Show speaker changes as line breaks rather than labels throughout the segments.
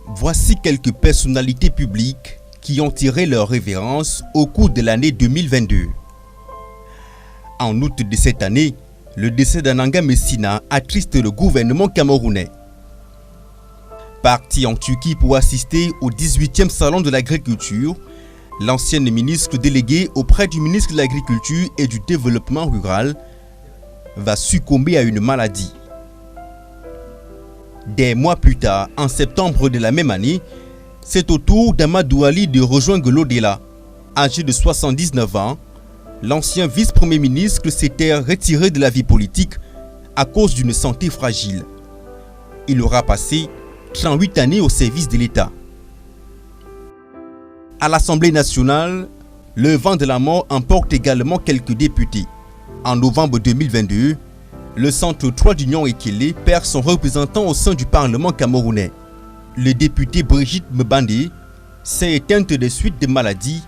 Voici quelques personnalités publiques qui ont tiré leur révérence au cours de l'année 2022. En août de cette année, le décès d'Ananga Messina attriste le gouvernement camerounais. Parti en Turquie pour assister au 18e salon de l'agriculture, l'ancienne ministre déléguée auprès du ministre de l'Agriculture et du Développement rural va succomber à une maladie. Des mois plus tard, en septembre de la même année, c'est au tour d'Amadou Ali de rejoindre l'au-delà. Âgé de 79 ans, l'ancien vice-premier ministre s'était retiré de la vie politique à cause d'une santé fragile. Il aura passé 38 années au service de l'État. À l'Assemblée nationale, le vent de la mort emporte également quelques députés. En novembre 2022, le centre 3 d'Union Ekele perd son représentant au sein du Parlement camerounais. Le député Brigitte Mbandé s'est éteinte des suites de maladies,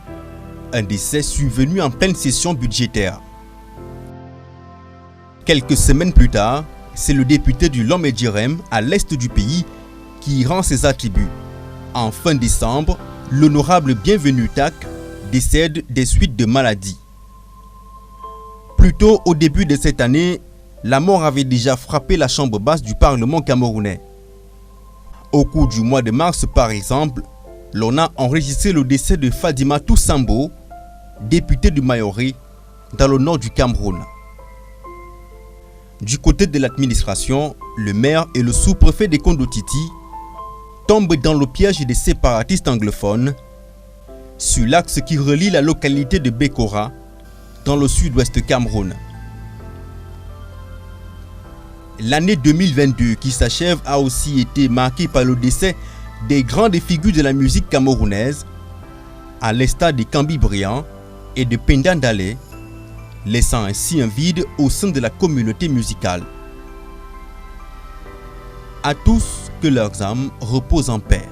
un décès survenu en pleine session budgétaire. Quelques semaines plus tard, c'est le député du Lomé-Djirem à l'est du pays qui rend ses attributs. En fin décembre, l'honorable Bienvenu Tak décède des suites de maladies. Plus tôt au début de cette année, la mort avait déjà frappé la chambre basse du Parlement camerounais. Au cours du mois de mars, par exemple, l'on a enregistré le décès de Fadima Toussambo, député du Mayoré, dans le nord du Cameroun. Du côté de l'administration, le maire et le sous-préfet des Kondotiti tombent dans le piège des séparatistes anglophones sur l'axe qui relie la localité de Bekora dans le sud-ouest Cameroun. L'année 2022 qui s'achève a aussi été marquée par le décès des grandes figures de la musique camerounaise, à l'instar de Kambi Briand et de Pendan Dale, laissant ainsi un vide au sein de la communauté musicale. À tous, que leurs âmes reposent en paix.